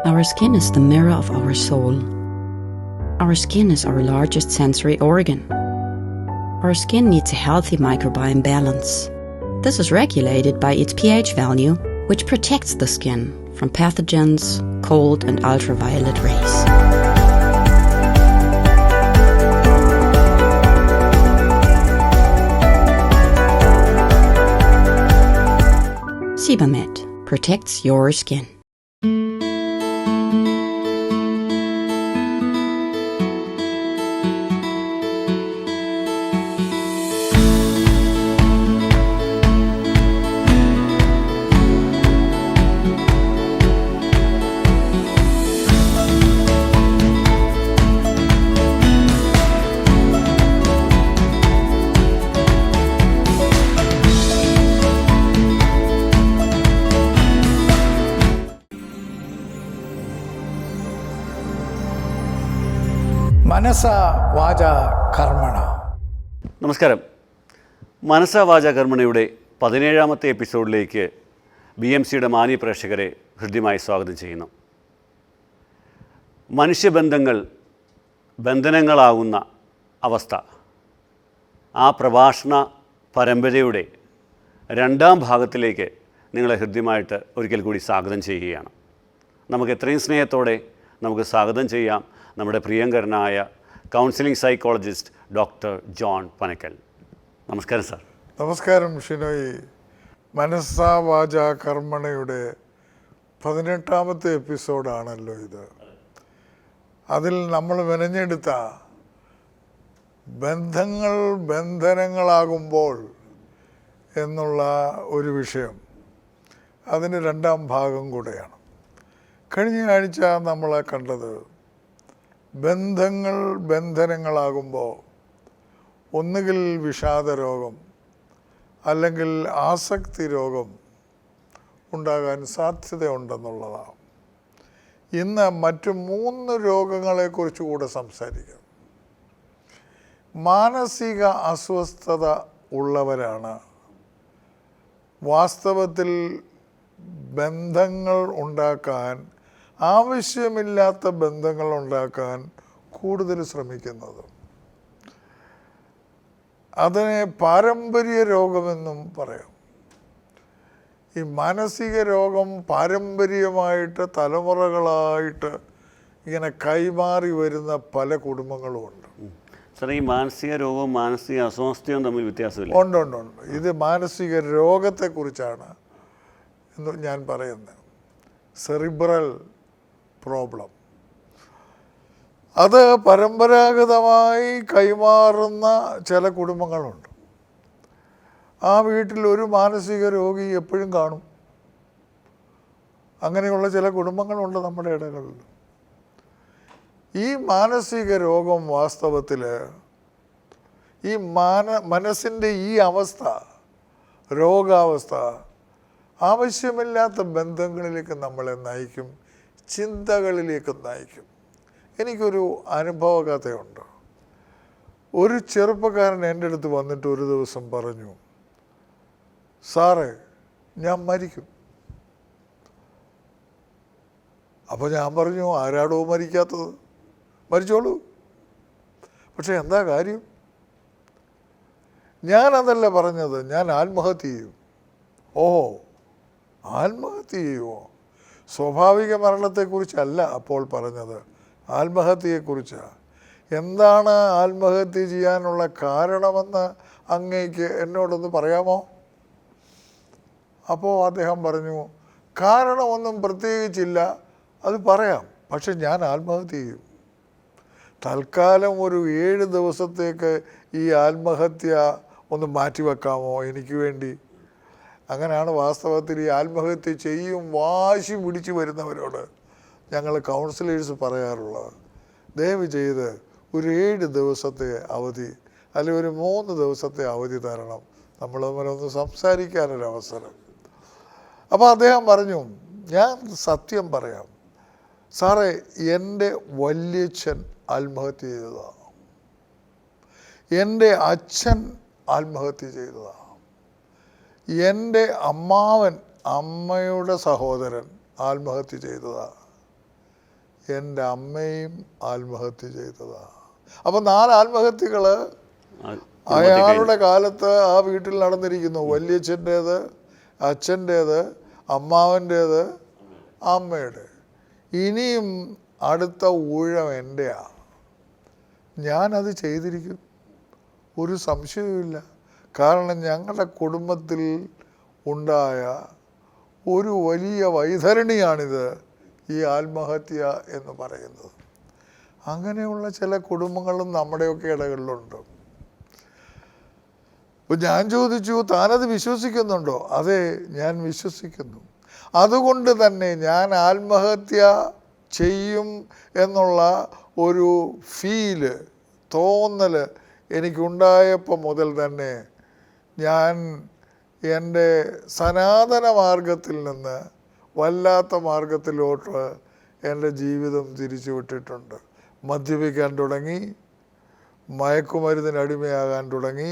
Our skin is the mirror of our soul. Our skin is our largest sensory organ. Our skin needs a healthy microbiome balance. This is regulated by its pH value, which protects the skin from pathogens, cold and ultraviolet rays. Sebamed protects your skin. മനസ വാച കർമ്മണ. നമസ്കാരം. മനസ വാച കർമ്മണയുടെ 17ാമത്തെ എപ്പിസോഡിലേക്ക് BMCയുടെ മാന്യ പ്രേക്ഷകരെ ഹൃദ്യമായി സ്വാഗതം ചെയ്യുന്നു. മനുഷ്യബന്ധങ്ങൾ ബന്ധനങ്ങളാകുന്ന അവസ്ഥ, ആ പ്രഭാഷണ പരമ്പരയുടെ 2ാം ഭാഗത്തിലേക്ക് നിങ്ങളെ ഹൃദ്യമായിട്ട് ഒരിക്കൽ കൂടി സ്വാഗതം ചെയ്യുകയാണ്. നമുക്ക് എത്രയും സ്നേഹത്തോടെ നമുക്ക് സ്വാഗതം ചെയ്യാം നമ്മുടെ പ്രിയങ്കരനായ counselling psychologist doctor John Panakkal. നമസ്കാരം സാർ. നമസ്കാരം ഷിനോയ്. മനസ്സ വാച കർമ്മണയുടെ 18ാമത്തെ എപ്പിസോഡാണല്ലോ ഇത്. അതിൽ നമ്മൾ മെനഞ്ഞെടുത്ത ബന്ധങ്ങൾ ബന്ധനങ്ങളാകുമ്പോൾ എന്നുള്ള ഒരു വിഷയം, അതിന് 2ാം ഭാഗം കൂടെയാണ്. കഴിഞ്ഞ ആഴ്ച നമ്മൾ കണ്ടത് ബന്ധങ്ങൾ ബന്ധനങ്ങളാകുമ്പോൾ ഒന്നുകിൽ വിഷാദരോഗം അല്ലെങ്കിൽ ആസക്തി രോഗം ഉണ്ടാകാൻ സാധ്യതയുണ്ടെന്നുള്ളതാണ്. ഇന്ന് മറ്റു 3 രോഗങ്ങളെക്കുറിച്ച് കൂടെ സംസാരിക്കാം. മാനസിക അസ്വസ്ഥത ഉള്ളവരാണ് വാസ്തവത്തിൽ ബന്ധങ്ങൾ ഉണ്ടാക്കാൻ, ആവശ്യമില്ലാത്ത ബന്ധങ്ങൾ ഉണ്ടാക്കാൻ കൂടുതൽ ശ്രമിക്കുന്നത്. അതിനെ പാരമ്പര്യ രോഗമെന്നും പറയാം. ഈ മാനസിക രോഗം പാരമ്പര്യമായിട്ട് തലമുറകളായിട്ട് ഇങ്ങനെ കൈമാറി വരുന്ന പല കുടുംബങ്ങളുമുണ്ട്. സാർ, ഈ മാനസിക രോഗവും മാനസിക അസ്വസ്ഥയും തമ്മിൽ വ്യത്യാസമില്ല? ഉണ്ട്. ഇത് മാനസിക രോഗത്തെക്കുറിച്ചാണ് ഞാൻ പറയുന്നത്. സെറിബ്രൽ പ്രോബ്ലം, അത് പരമ്പരാഗതമായി കൈമാറുന്ന ചില കുടുംബങ്ങളുണ്ട്. ആ വീട്ടിൽ ഒരു മാനസിക രോഗി എപ്പോഴും കാണും. അങ്ങനെയുള്ള ചില കുടുംബങ്ങളുണ്ട് നമ്മുടെ ഇടകളിൽ. ഈ മാനസിക രോഗം വാസ്തവത്തിൽ ഈ മനസ്സിൻ്റെ ഈ അവസ്ഥ, രോഗാവസ്ഥ, ആവശ്യമില്ലാത്ത ബന്ധങ്ങളിലേക്ക് നമ്മളെ നയിക്കും, ചിന്തകളിലേക്ക് നയിക്കും. എനിക്കൊരു അനുഭവ കഥയുണ്ട്. ഒരു ചെറുപ്പക്കാരൻ എൻ്റെ അടുത്ത് വന്നിട്ട് ഒരു ദിവസം പറഞ്ഞു, സാറേ ഞാൻ മരിക്കും. അപ്പോൾ ഞാൻ പറഞ്ഞു, ആരാടോ മരിക്കാത്തത്? മരിച്ചോളൂ. പക്ഷെ എന്താ കാര്യം? ഞാനതല്ല പറഞ്ഞത്, ഞാൻ ആത്മഹത്യ ചെയ്യും. ഓ, ആത്മഹത്യ ചെയ്യുമോ? സ്വാഭാവിക മരണത്തെക്കുറിച്ചല്ല അപ്പോൾ പറഞ്ഞത്, ആത്മഹത്യയെക്കുറിച്ചാണ്. എന്താണ് ആത്മഹത്യ ചെയ്യാനുള്ള കാരണമെന്ന് അങ്ങേക്ക് എന്നോടൊന്ന് പറയാമോ? അപ്പോൾ അദ്ദേഹം പറഞ്ഞു, കാരണമൊന്നും പ്രത്യേകിച്ചില്ല, അത് പറയാം, പക്ഷെ ഞാൻ ആത്മഹത്യ ചെയ്യും. തൽക്കാലം ഒരു 7 ദിവസത്തേക്ക് ഈ ആത്മഹത്യ ഒന്ന് മാറ്റിവെക്കാമോ എനിക്ക് വേണ്ടി? അങ്ങനെയാണ് വാസ്തവത്തിൽ ഈ ആത്മഹത്യ ചെയ്യും വാശി പിടിച്ച് വരുന്നവരോട് ഞങ്ങൾ കൗൺസിലേഴ്സ് പറയാറുള്ളത്. ദയവ് ചെയ്ത് ഒരു 7 ദിവസത്തെ അവധി അല്ലെങ്കിൽ ഒരു 3 ദിവസത്തെ അവധി തരണം, നമ്മൾ തമ്മിലൊന്ന് സംസാരിക്കാനൊരവസരം. അപ്പോൾ അദ്ദേഹം പറഞ്ഞു, ഞാൻ സത്യം പറയാം സാറേ, എൻ്റെ വല്യച്ഛൻ ആത്മഹത്യ ചെയ്തതാണ്, എൻ്റെ അച്ഛൻ ആത്മഹത്യ ചെയ്തതാണ്, എൻ്റെ അമ്മാവൻ, അമ്മയുടെ സഹോദരൻ ആത്മഹത്യ ചെയ്തതാണ്, എൻ്റെ അമ്മയും ആത്മഹത്യ ചെയ്തതാണ്. അപ്പം 4 ആത്മഹത്യകൾ അയാളുടെ കാലത്ത് ആ വീട്ടിൽ നടന്നിരിക്കുന്നു. വല്യച്ഛൻ്റേത്, അച്ഛൻ്റേത്, അമ്മാവൻ്റേത്, അമ്മയുടെ. ഇനിയും അടുത്ത ഊഴം എൻ്റെയാണ്. ഞാനത് ചെയ്തിരിക്കും, ഒരു സംശയവുമില്ല. കാരണം ഞങ്ങളുടെ കുടുംബത്തിൽ ഉണ്ടായ ഒരു വലിയ വൈതരണിയാണിത്, ഈ ആത്മഹത്യ എന്ന് പറയുന്നത്. അങ്ങനെയുള്ള ചില കുടുംബങ്ങളും നമ്മുടെയൊക്കെ ഇടകളിലുണ്ട്. അപ്പോൾ ഞാൻ ചോദിച്ചു, താനത് വിശ്വസിക്കുന്നുണ്ടോ? അതെ, ഞാൻ വിശ്വസിക്കുന്നു. അതുകൊണ്ട് തന്നെ ഞാൻ ആത്മഹത്യ ചെയ്യും എന്നുള്ള ഒരു തോന്നൽ എനിക്കുണ്ടായപ്പോൾ മുതൽ തന്നെ ഞാൻ എൻ്റെ സനാതന മാർഗത്തിൽ നിന്ന് വല്ലാത്ത മാർഗത്തിലോട്ട് എൻ്റെ ജീവിതം തിരിച്ചു വിട്ടിട്ടുണ്ട്. മദ്യപിക്കാൻ തുടങ്ങി, മയക്കുമരുന്നിന് അടിമയാകാൻ തുടങ്ങി,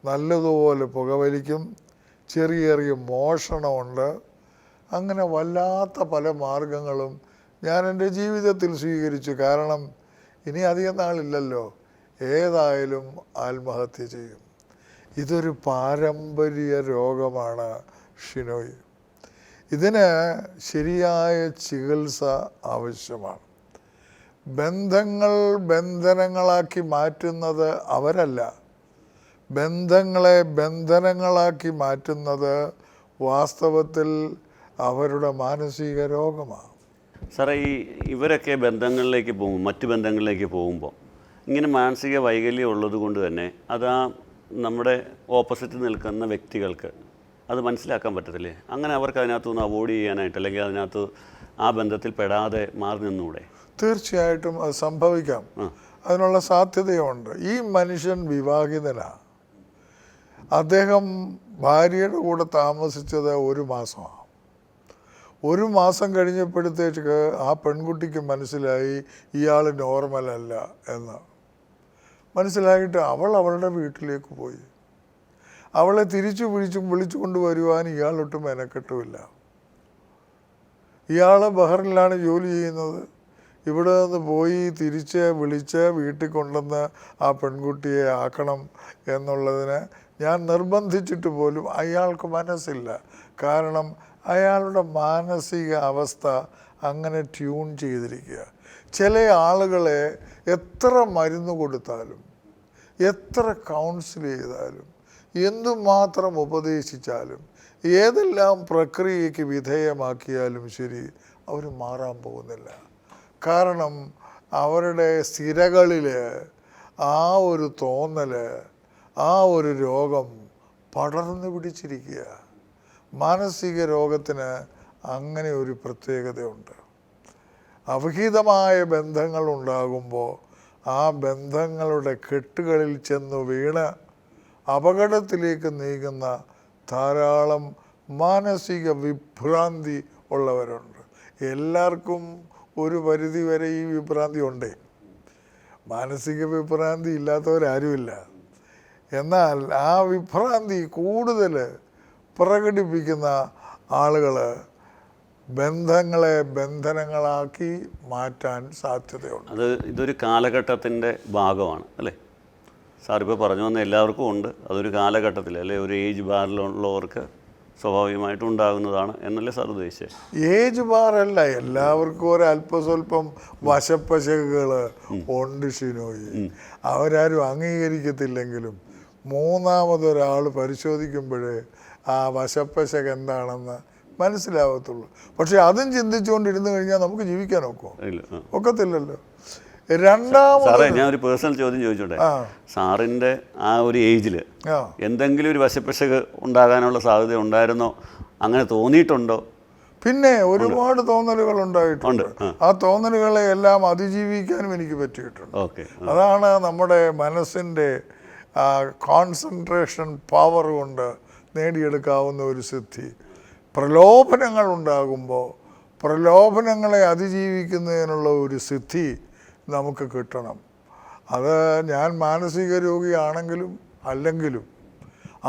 നല്ലതുപോലെ പുകവലിക്കും, ചെറിയ മോഷണമുണ്ട്. അങ്ങനെ വല്ലാത്ത പല മാർഗങ്ങളും ഞാൻ എൻ്റെ ജീവിതത്തിൽ സ്വീകരിച്ചു. കാരണം ഇനി അധികം നാളില്ലല്ലോ, ഏതായാലും ആത്മഹത്യ ചെയ്യും. ഇതൊരു പാരമ്പര്യ രോഗമാണ് ഷിനോയ്. ഇതിന് ശരിയായ ചികിത്സ ആവശ്യമാണ്. ബന്ധനങ്ങളാക്കി മാറ്റുന്നത് അവരല്ല, ബന്ധനങ്ങളാക്കി മാറ്റുന്നത് വാസ്തവത്തിൽ അവരുടെ മാനസിക രോഗമാണ്. സാറേ, ഇവരൊക്കെ ബന്ധങ്ങളിലേക്ക് പോകും, മറ്റു ബന്ധങ്ങളിലേക്ക് പോകുമ്പോൾ ഇങ്ങനെ മാനസിക വൈകല്യം ഉള്ളത് കൊണ്ട് തന്നെ അത് നമ്മുടെ ഓപ്പോസിറ്റ് നിൽക്കുന്ന വ്യക്തികൾക്ക് അത് മനസ്സിലാക്കാൻ പറ്റത്തില്ലേ? അങ്ങനെ അവർക്ക് അതിനകത്തു നിന്ന് അവോയ്ഡ് ചെയ്യാനായിട്ട്, അല്ലെങ്കിൽ അതിനകത്ത് ആ ബന്ധത്തിൽ പെടാതെ മാറി നിന്നൂടെ? തീർച്ചയായിട്ടും അത് സംഭവിക്കാം, അതിനുള്ള സാധ്യതയുണ്ട്. ഈ മനുഷ്യൻ വിവാഹിതനാണ്. അദ്ദേഹം ഭാര്യയുടെ കൂടെ താമസിച്ചത് 1 മാസമാണ്. 1 മാസം കഴിഞ്ഞപ്പോഴത്തേക്ക് ആ പെൺകുട്ടിക്ക് മനസ്സിലായി ഇയാൾ നോർമലല്ല എന്ന്. മനസ്സിലായിട്ട് അവളുടെ വീട്ടിലേക്ക് പോയി. അവളെ വിളിച്ചു കൊണ്ടുവരുവാൻ ഇയാളൊട്ടും മെനക്കെട്ടുമില്ല. ഇയാൾ ബഹറിനിലാണ് ജോലി ചെയ്യുന്നത്. ഇവിടെ നിന്ന് പോയി വിളിച്ച് വീട്ടിൽ കൊണ്ടുവന്ന് ആ പെൺകുട്ടിയെ ആക്കണം എന്നുള്ളതിന് ഞാൻ നിർബന്ധിച്ചിട്ട് പോലും അയാൾക്ക് മനസ്സില്ല. കാരണം അയാളുടെ മാനസിക അവസ്ഥ അങ്ങനെ ട്യൂൺ ചെയ്തിരിക്കുക. ചില ആളുകളെ എത്ര മരുന്ന് കൊടുത്താലും, എത്ര കൗൺസിൽ ചെയ്താലും, എന്തുമാത്രം ഉപദേശിച്ചാലും, ഏതെല്ലാം പ്രക്രിയയ്ക്ക് വിധേയമാക്കിയാലും ശരി, അവർ മാറാൻ പോകുന്നില്ല. കാരണം അവരുടെ സിരകളിൽ ആ ഒരു തോന്നൽ, ആ ഒരു രോഗം പടർന്നു പിടിച്ചിരിക്കുക. മാനസിക രോഗത്തിന് അങ്ങനെ ഒരു പ്രത്യേകതയുണ്ട്. അവിഹിതമായ ബന്ധങ്ങൾ ഉണ്ടാകുമ്പോൾ ആ ബന്ധങ്ങളുടെ കെട്ടുകളിൽ ചെന്ന് വീണ് അപകടത്തിലേക്ക് നീങ്ങുന്ന ധാരാളം മാനസിക വിഭ്രാന്തി ഉള്ളവരുണ്ട്. എല്ലാവർക്കും ഒരു പരിധി വരെ ഈ വിഭ്രാന്തി ഉണ്ട്. മാനസിക വിഭ്രാന്തി ഇല്ലാത്തവരാരുമില്ല. എന്നാൽ ആ വിഭ്രാന്തി കൂടുതൽ പ്രകടിപ്പിക്കുന്ന ആളുകൾ ബന്ധനങ്ങളാക്കി മാറ്റാൻ സാധ്യതയുണ്ട്. ഇതൊരു കാലഘട്ടത്തിൻ്റെ ഭാഗമാണ് അല്ലേ? സാറിപ്പോൾ പറഞ്ഞു വന്ന എല്ലാവർക്കും ഉണ്ട്. അതൊരു കാലഘട്ടത്തിൽ അല്ലെ, ഒരു ഏജ് ബാറിലുള്ളവർക്ക് സ്വാഭാവികമായിട്ടും ഉണ്ടാകുന്നതാണ് എന്നല്ലേ സാർ ഉദ്ദേശിച്ചത്? ഏജ് ബാറല്ല, എല്ലാവർക്കും ഒരു അല്പസ്വല്പം വശപ്പശകൾ ഉണ്ട് ഷിനോയി. അവരാരും അംഗീകരിക്കത്തില്ലെങ്കിലും മൂന്നാമതൊരാൾ പരിശോധിക്കുമ്പോഴേ ആ വശപ്പശക എന്താണെന്ന് മനസ്സിലാവത്തുള്ളൂ. പക്ഷെ അതും ചിന്തിച്ചുകൊണ്ടിരുന്നു കഴിഞ്ഞാൽ നമുക്ക് ജീവിക്കാൻ ഒക്കത്തില്ലല്ലോ. സാറേ, ഞാൻ ഒരു പേഴ്സണൽ ചോദ്യം ചോദിച്ചോട്ടെ? സാറിൻ്റെ ആ ഒരു ഏജിൽ എന്തെങ്കിലും ഒരു വശപ്പശക് ഉണ്ടാകാനുള്ള സാധ്യത ഉണ്ടായിരുന്നോ? അങ്ങനെ തോന്നിയിട്ടുണ്ടോ? പിന്നെ ഒരുപാട് തോന്നലുകൾ ഉണ്ടായിട്ടുണ്ട്. ആ തോന്നലുകളെ എല്ലാം അതിജീവിക്കാനും എനിക്ക് പറ്റിയിട്ടുണ്ട്. അതാണ് നമ്മുടെ മനസ്സിൻ്റെ കോൺസെൻട്രേഷൻ പവർ കൊണ്ട് നേടിയെടുക്കാവുന്ന ഒരു സിദ്ധി. പ്രലോഭനങ്ങൾ ഉണ്ടാകുമ്പോൾ പ്രലോഭനങ്ങളെ അതിജീവിക്കുന്നതിനുള്ള ഒരു സിദ്ധി നമുക്ക് കിട്ടണം. അത് ഞാൻ മാനസിക രോഗിയാണെങ്കിലും അല്ലെങ്കിലും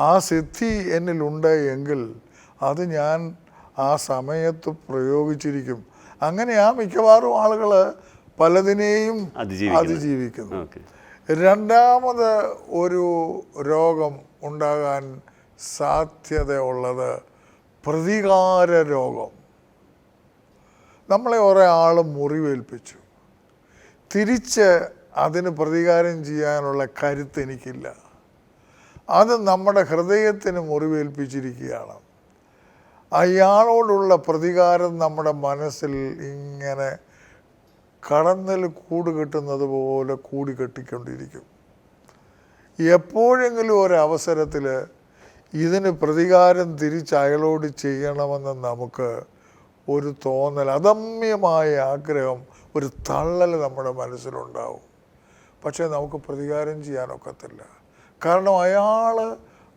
ആ സിദ്ധി എന്നിലുണ്ട് എങ്കിൽ അത് ഞാൻ ആ സമയത്ത് പ്രയോഗിച്ചിരിക്കും. അങ്ങനെയാ മിക്കവാറും ആളുകൾ പലതിനെയും അതിജീവിക്കുന്നു. രണ്ടാമത് ഒരു രോഗം ഉണ്ടാകാൻ സാധ്യതയുള്ളത് പ്രതികാര രോഗം. നമ്മളെ ഒരാൾ മുറിവേൽപ്പിച്ചു, തിരിച്ച് അതിന് പ്രതികാരം ചെയ്യാനുള്ള കരുത്ത് എനിക്കില്ല. അത് നമ്മുടെ ഹൃദയത്തിന് മുറിവേൽപ്പിച്ചിരിക്കുകയാണ്. അയാളോടുള്ള പ്രതികാരം നമ്മുടെ മനസ്സിൽ ഇങ്ങനെ കടന്നൽ കൂട് കെട്ടുന്നത് പോലെ കൂടി കെട്ടിക്കൊണ്ടിരിക്കും. എപ്പോഴെങ്കിലും ഒരവസരത്തിൽ ഇതിന് പ്രതികാരം തിരിച്ച് അയാളോട് ചെയ്യണമെന്ന് നമുക്ക് ഒരു തോന്നൽ, അദമ്യമായ ആഗ്രഹം, ഒരു തള്ളൽ നമ്മുടെ മനസ്സിലുണ്ടാവും. പക്ഷേ നമുക്ക് പ്രതികാരം ചെയ്യാനൊക്കത്തില്ല. കാരണം അയാൾ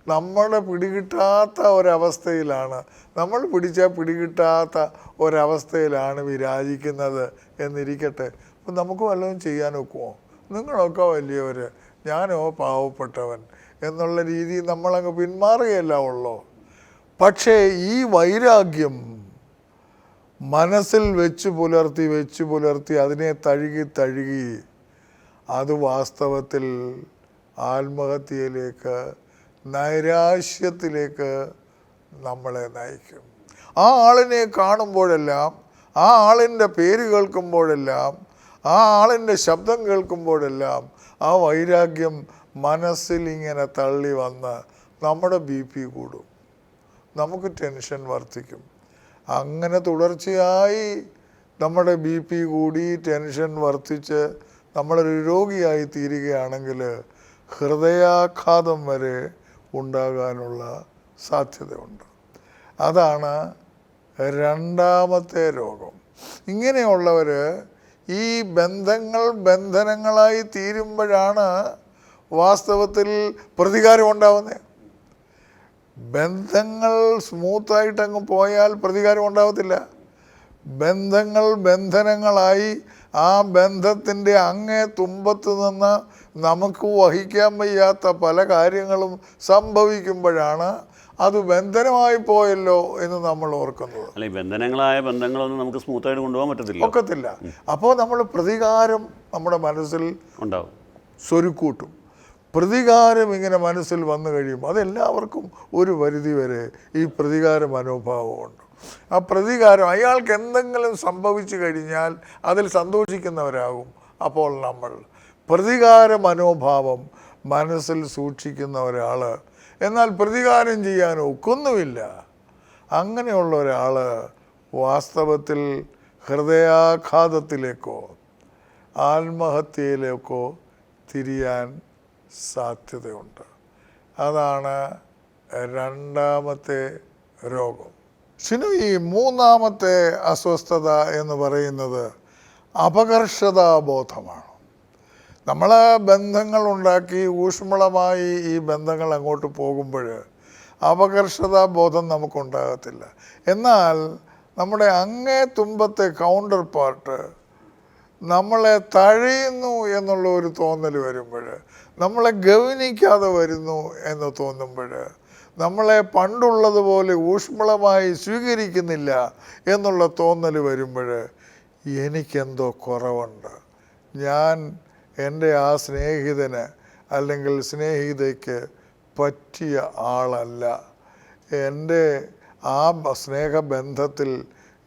നമ്മളെ പിടികിട്ടാത്ത ഒരവസ്ഥയിലാണ്, നമ്മൾ പിടിച്ചാൽ പിടികിട്ടാത്ത ഒരവസ്ഥയിലാണ് വിരാജിക്കുന്നത് എന്നിരിക്കട്ടെ. അപ്പം നമുക്ക് വല്ലതും ചെയ്യാനൊക്കുമോ? നിങ്ങളൊക്കെ വലിയവർ, ഞാനോ പാവപ്പെട്ടവൻ എന്നുള്ള രീതിയിൽ നമ്മളങ്ങ് പിന്മാറുകയല്ല ഉള്ളൂ. പക്ഷേ ഈ വൈരാഗ്യം മനസ്സിൽ വെച്ച് പുലർത്തി അതിനെ തഴുകി അത് വാസ്തവത്തിൽ ആത്മഹത്യയിലേക്ക്, നൈരാശ്യത്തിലേക്ക് നമ്മളെ നയിക്കും. ആ ആളിനെ കാണുമ്പോഴെല്ലാം, ആ ആളിൻ്റെ പേര് കേൾക്കുമ്പോഴെല്ലാം, ആ ആളിൻ്റെ ശബ്ദം കേൾക്കുമ്പോഴെല്ലാം ആ വൈരാഗ്യം മനസ്സിൽ ഇങ്ങനെ തള്ളി വന്ന് നമ്മുടെ BP കൂടും, നമുക്ക് ടെൻഷൻ വർദ്ധിക്കും. അങ്ങനെ തുടർച്ചയായി നമ്മുടെ BP കൂടി ടെൻഷൻ വർദ്ധിച്ച് നമ്മളൊരു രോഗിയായി തീരുകയാണെങ്കിൽ ഹൃദയാഘാതം വരെ ഉണ്ടാകാനുള്ള സാധ്യതയുണ്ട്. അതാണ് രണ്ടാമത്തെ രോഗം. ഇങ്ങനെയുള്ളവർ ഈ ബന്ധനങ്ങളായി തീരുമ്പോഴാണ് വാസ്തവത്തിൽ പ്രതികാരം ഉണ്ടാവുന്നത്. ബന്ധങ്ങൾ സ്മൂത്തായിട്ടങ്ങ് പോയാൽ പ്രതികാരം ഉണ്ടാവത്തില്ല. ബന്ധനങ്ങളായി ആ ബന്ധത്തിൻ്റെ അങ്ങേ തുമ്പത്ത് നിന്ന് നമുക്ക് വഹിക്കാൻ വയ്യാത്ത പല കാര്യങ്ങളും സംഭവിക്കുമ്പോഴാണ് അത് ബന്ധനമായി പോയല്ലോ എന്ന് നമ്മൾ ഓർക്കുന്നത്. അല്ല, ഈ ബന്ധനങ്ങളായ ബന്ധങ്ങളൊന്നും നമുക്ക് സ്മൂത്തായിട്ട് കൊണ്ടുപോകാൻ ഒക്കത്തില്ല. അപ്പോൾ നമ്മൾ പ്രതികാരം നമ്മുടെ മനസ്സിൽ ഉണ്ടാവും, സ്വരുക്കൂട്ടും. പ്രതികാരം ഇങ്ങനെ മനസ്സിൽ വന്നു കഴിയും. അതെല്ലാവർക്കും ഒരു പരിധി വരെ ഈ പ്രതികാര മനോഭാവമുണ്ട്. ആ പ്രതികാരം, അയാൾക്ക് എന്തെങ്കിലും സംഭവിച്ചു കഴിഞ്ഞാൽ അതിൽ സന്തോഷിക്കുന്നവരാകും. അപ്പോൾ നമ്മൾ പ്രതികാര മനോഭാവം മനസ്സിൽ സൂക്ഷിക്കുന്ന ഒരാൾ, എന്നാൽ പ്രതികാരം ചെയ്യാൻ ഒക്കുന്നുമില്ല, അങ്ങനെയുള്ള ഒരാൾ വാസ്തവത്തിൽ ഹൃദയാഘാതത്തിലേക്കോ ആത്മഹത്യയിലേക്കോ തിരിയാൻ സാധ്യതയുണ്ട്. അതാണ് രണ്ടാമത്തെ രോഗം. ഈ മൂന്നാമത്തെ അസ്വസ്ഥത എന്ന് പറയുന്നത് അപകർഷതാബോധമാണ്. നമ്മൾ ബന്ധങ്ങളുണ്ടാക്കി ഊഷ്മളമായി ഈ ബന്ധങ്ങൾ അങ്ങോട്ട് പോകുമ്പോൾ അപകർഷതാബോധം നമുക്കുണ്ടാകത്തില്ല. എന്നാൽ നമ്മുടെ അങ്ങേ തുമ്പത്തെ കൗണ്ടർ പാർട്ട് നമ്മളെ തഴയുന്നു എന്നുള്ള ഒരു തോന്നൽ വരുമ്പോൾ, നമ്മളെ ഗൗനിക്കാതെ വരുന്നു എന്ന് തോന്നുമ്പോൾ, നമ്മളെ പണ്ടുള്ളതുപോലെ ഊഷ്മളമായി സ്വീകരിക്കുന്നില്ല എന്നുള്ള തോന്നൽ വരുമ്പോൾ എനിക്കെന്തോ കുറവുണ്ട്, ഞാൻ എൻ്റെ ആ സ്നേഹിതന് അല്ലെങ്കിൽ സ്നേഹിതയ്ക്ക് പറ്റിയ ആളല്ല, എൻ്റെ ആ സ്നേഹബന്ധത്തിൽ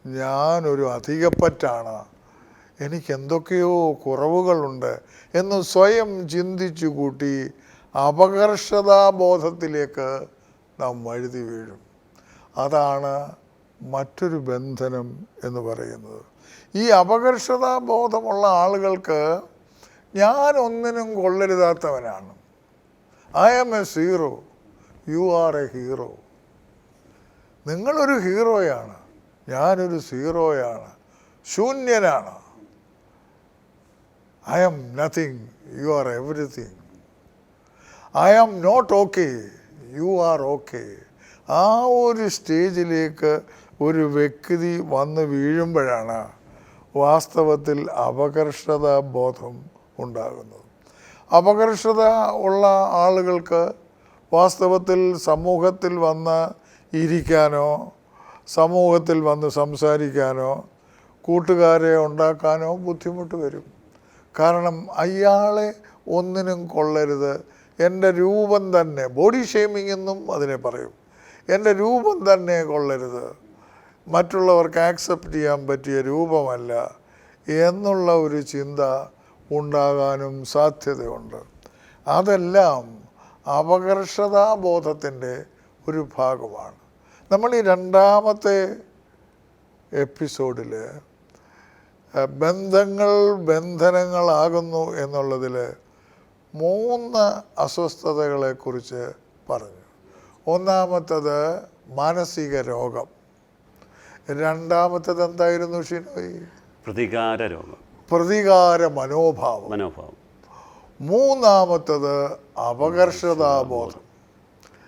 ഞാനൊരു അധികപ്പറ്റാണ്, എനിക്കെന്തൊക്കെയോ കുറവുകളുണ്ട് എന്ന് സ്വയം ചിന്തിച്ചു കൂട്ടി അപകർഷതാബോധത്തിലേക്ക് നാം വഴുതി വീഴും. അതാണ് മറ്റൊരു ബന്ധനം എന്ന് പറയുന്നത്. ഈ അപകർഷതാബോധമുള്ള ആളുകൾക്ക് ഞാൻ ഒന്നിനും കൊള്ളരുതാത്തവനാണ്, I am a zero, you are a hero. നിങ്ങളൊരു ഹീറോയാണ്, ഞാനൊരു സീറോയാണ്, ശൂന്യനാണ്. I am nothing, you are everything. I am not okay, you are okay. ആ ഒരു സ്റ്റേജിലേക്ക് ഒരു വ്യക്തി വന്ന് വീഴുമ്പോഴാണ് വാസ്തവത്തിൽ അപകർഷതാ ബോധം ഉണ്ടാകുന്നത്. അപകർഷത ഉള്ള ആളുകൾക്ക് വാസ്തവത്തിൽ സമൂഹത്തിൽ വന്ന് ഇരിക്കാനോ സമൂഹത്തിൽ വന്ന് സംസാരിക്കാനോ കൂട്ടുകാരെ ഉണ്ടാക്കാനോ ബുദ്ധിമുട്ട് വരും. കാരണം അയാളെ ഒന്നിനും കൊള്ളരുത്, എൻ്റെ രൂപം തന്നെ, ബോഡി ഷെയ്മിങ് എന്നും അതിനെ പറയും, എൻ്റെ രൂപം തന്നെ കൊള്ളരുത്, മറ്റുള്ളവർക്ക് ആക്സെപ്റ്റ് ചെയ്യാൻ പറ്റിയ രൂപമല്ല എന്നുള്ള ഒരു ചിന്ത ഉണ്ടാകാനും സാധ്യതയുണ്ട്. അതെല്ലാം അപകർഷതാബോധത്തിൻ്റെ ഒരു ഭാഗമാണ്. നമ്മൾ ഈ രണ്ടാമത്തെ എപ്പിസോഡിൽ ബന്ധങ്ങൾ ബന്ധനങ്ങളാകുന്നു എന്നുള്ളതിൽ 3 അസ്വസ്ഥതകളെക്കുറിച്ച് പറഞ്ഞു. ഒന്നാമത്തത് മാനസിക രോഗം. രണ്ടാമത്തത് എന്തായിരുന്നു ഷിനോയ്? പ്രതികാര രോഗം, പ്രതികാര മനോഭാവം. മൂന്നാമത്തത് അപകർഷതാബോധം.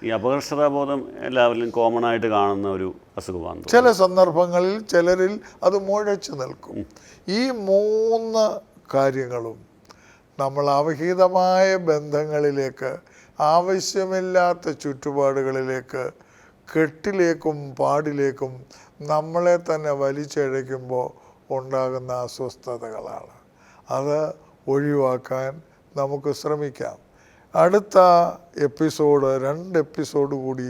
ഈ അപകർഷതാബോധം എല്ലാവരിലും കോമൺ ആയിട്ട് കാണുന്ന ഒരു അസുഖമാണ്. ചില സന്ദർഭങ്ങളിൽ ചിലരിൽ അത് മുഴച്ചു നിൽക്കും. ഈ 3 കാര്യങ്ങളും നമ്മൾ അവിഹിതമായ ബന്ധങ്ങളിലേക്ക്, ആവശ്യമില്ലാത്ത ചുറ്റുപാടുകളിലേക്ക്, കെട്ടിലേക്കും പാടിലേക്കും നമ്മളെ തന്നെ വലിച്ചഴയ്ക്കുമ്പോൾ ഉണ്ടാകുന്ന അസ്വസ്ഥതകളാണ്. അത് ഒഴിവാക്കാൻ നമുക്ക് ശ്രമിക്കാം. അടുത്ത എപ്പിസോഡ്, 2 എപ്പിസോഡ് കൂടി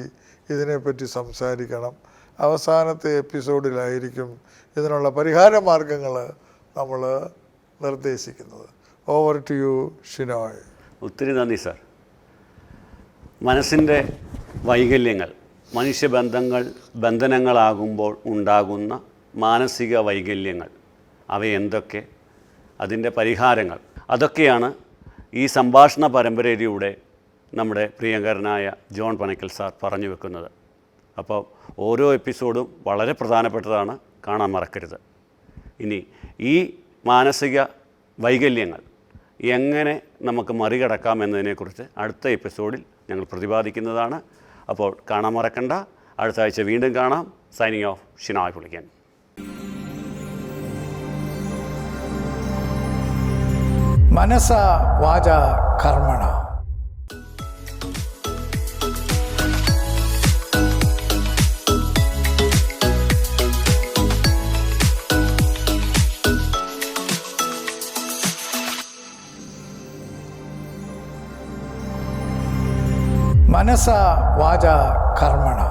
ഇതിനെപ്പറ്റി സംസാരിക്കണം. അവസാനത്തെ എപ്പിസോഡിലായിരിക്കും ഇതിനുള്ള പരിഹാര മാർഗങ്ങൾ നമ്മൾ നിർദ്ദേശിക്കുന്നത്. Over to you Shinoy. ഒത്തിരി നന്ദി സാർ. മനസ്സിൻ്റെ വൈകല്യങ്ങൾ, മനുഷ്യബന്ധങ്ങൾ ബന്ധനങ്ങളാകുമ്പോൾ ഉണ്ടാകുന്ന മാനസിക വൈകല്യങ്ങൾ, അവയെന്തൊക്കെ, അതിൻ്റെ പരിഹാരങ്ങൾ, അതൊക്കെയാണ് ഈ സംഭാഷണ പരമ്പരയിലൂടെ നമ്മുടെ പ്രിയങ്കരനായ ജോൺ പനക്കൽ സാർ പറഞ്ഞു വെക്കുന്നത്. അപ്പോൾ ഓരോ എപ്പിസോഡും വളരെ പ്രധാനപ്പെട്ടതാണ്, കാണാൻ മറക്കരുത്. ഇനി ഈ മാനസിക വൈകല്യങ്ങൾ എങ്ങനെ നമുക്ക് മറികടക്കാം എന്നതിനെക്കുറിച്ച് അടുത്ത എപ്പിസോഡിൽ ഞങ്ങൾ പ്രതിപാദിക്കുന്നതാണ്. അപ്പോൾ കാണാൻ മറക്കണ്ട. അടുത്ത ആഴ്ച വീണ്ടും കാണാം. Signing off, Shinoy Pulickan. മനസ വാച കർമ്മണ. മനസ വാച കർമ്മണ.